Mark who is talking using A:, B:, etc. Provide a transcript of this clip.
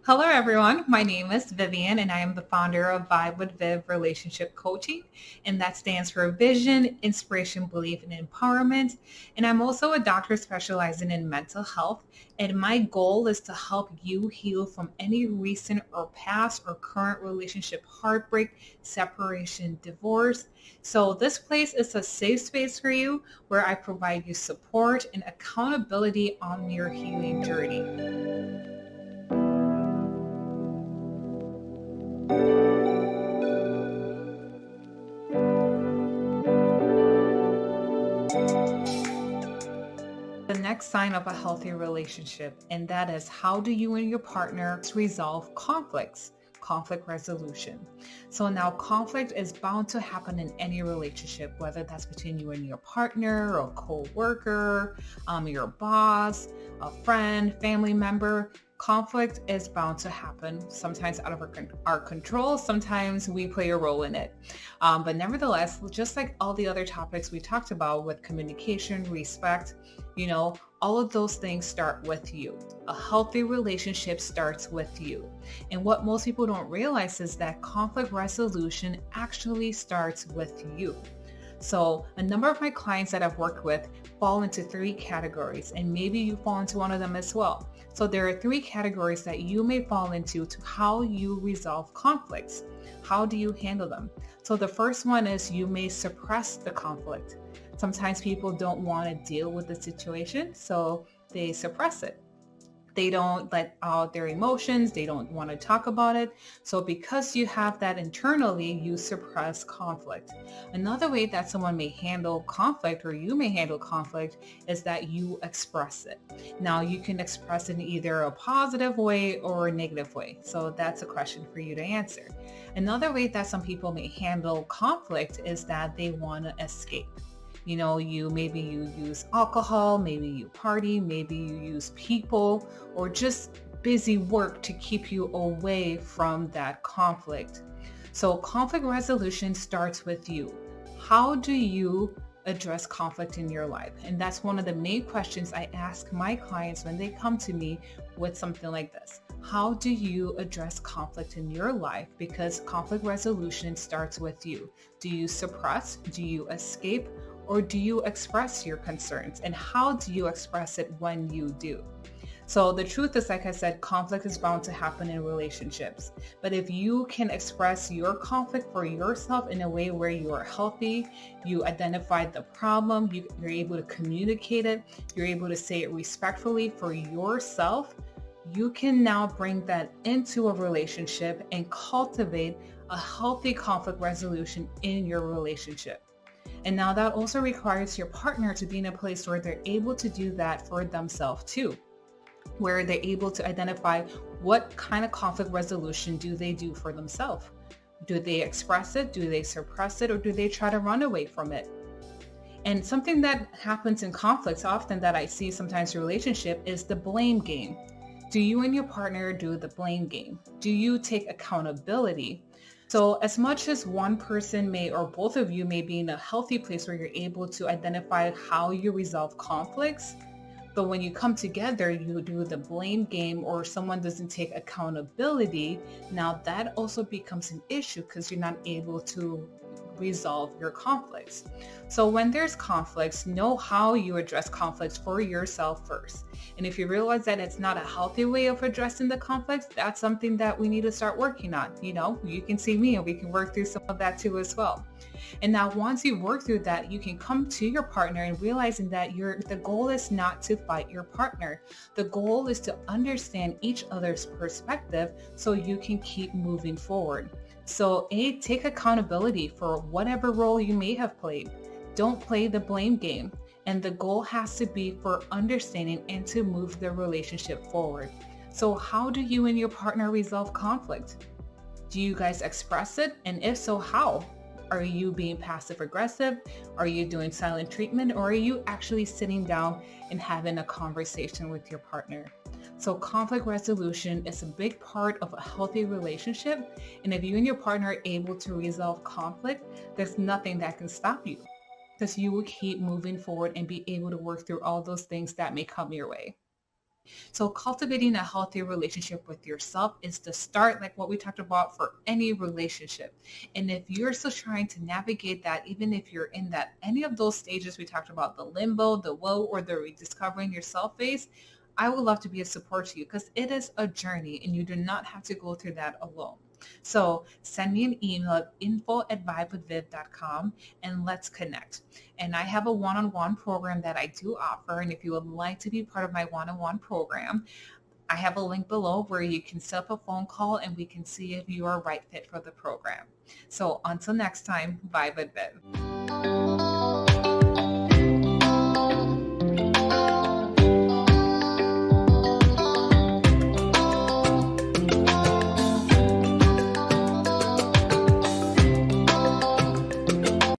A: Hello, everyone. My name is Vivian, and I am the founder of Vibe with Viv Relationship Coaching, and that stands for Vision, Inspiration, Belief, and Empowerment. And I'm also a doctor specializing in mental health, and my goal is to help you heal from any recent or past or current relationship heartbreak, separation, divorce. So this place is a safe space for you where I provide you support and accountability on your healing journey. The next sign of a healthy relationship, and that is how do you and your partner resolve conflicts? Conflict resolution. So now conflict is bound to happen in any relationship, whether that's between you and your partner or co-worker, your boss, a friend, family member. Conflict is bound to happen, sometimes out of our control, sometimes we play a role in it. But nevertheless, just like all the other topics we talked about with communication, respect, all of those things start with you. A healthy relationship starts with you. And what most people don't realize is that conflict resolution actually starts with you. So a number of my clients that I've worked with fall into three categories, and maybe you fall into one of them as well. So there are three categories that you may fall into to how you resolve conflicts. How do you handle them? So the first one is you may suppress the conflict. Sometimes people don't want to deal with the situation, so they suppress it. They don't let out their emotions. They don't want to talk about it. So because you have that internally, you suppress conflict. Another way that someone may handle conflict or you may handle conflict is that you express it. Now you can express it in either a positive way or a negative way. So that's a question for you to answer. Another way that some people may handle conflict is that they want to escape. You use alcohol, maybe you party, maybe you use people or just busy work to keep you away from that conflict. So conflict resolution starts with you. How do you address conflict in your life? And that's one of the main questions I ask my clients when they come to me with something like this. How do you address conflict in your life? Because conflict resolution starts with you. Do you suppress? Do you escape? Or do you express your concerns? And how do you express it when you do? So the truth is, like I said, conflict is bound to happen in relationships. But if you can express your conflict for yourself in a way where you are healthy, you identify the problem, you're able to communicate it, you're able to say it respectfully for yourself, you can now bring that into a relationship and cultivate a healthy conflict resolution in your relationship. And now that also requires your partner to be in a place where they're able to do that for themselves too, where they're able to identify what kind of conflict resolution do they do for themselves. Do they express it? Do they suppress it? Or do they try to run away from it? And something that happens in conflicts often that I see sometimes in relationship is the blame game. Do you and your partner do the blame game? Do you take accountability? So as much as one person may or both of you may be in a healthy place where you're able to identify how you resolve conflicts, but when you come together, you do the blame game or someone doesn't take accountability, now that also becomes an issue because you're not able to resolve your conflicts. So when there's conflicts, know how you address conflicts for yourself first. And if you realize that it's not a healthy way of addressing the conflicts, that's something that we need to start working on. You can see me and we can work through some of that too as well. And now once you work through that, you can come to your partner and realizing that the goal is not to fight your partner. The goal is to understand each other's perspective so you can keep moving forward. So take accountability for whatever role you may have played. Don't play the blame game. And the goal has to be for understanding and to move the relationship forward. So how do you and your partner resolve conflict? Do you guys express it? And if so, how? Are you being passive aggressive? Are you doing silent treatment? Or are you actually sitting down and having a conversation with your partner? So conflict resolution is a big part of a healthy relationship. And if you and your partner are able to resolve conflict, there's nothing that can stop you because you will keep moving forward and be able to work through all those things that may come your way. So cultivating a healthy relationship with yourself is the start, like what we talked about, for any relationship. And if you're still trying to navigate that, even if you're in that any of those stages we talked about, the limbo, the woe, or the rediscovering yourself phase, I would love to be a support to you because it is a journey and you do not have to go through that alone. So send me an email at info@vibewithviv.com and let's connect. And I have a one-on-one program that I do offer. And if you would like to be part of my one-on-one program, I have a link below where you can set up a phone call and we can see if you are a right fit for the program. So until next time, Vibe with Viv.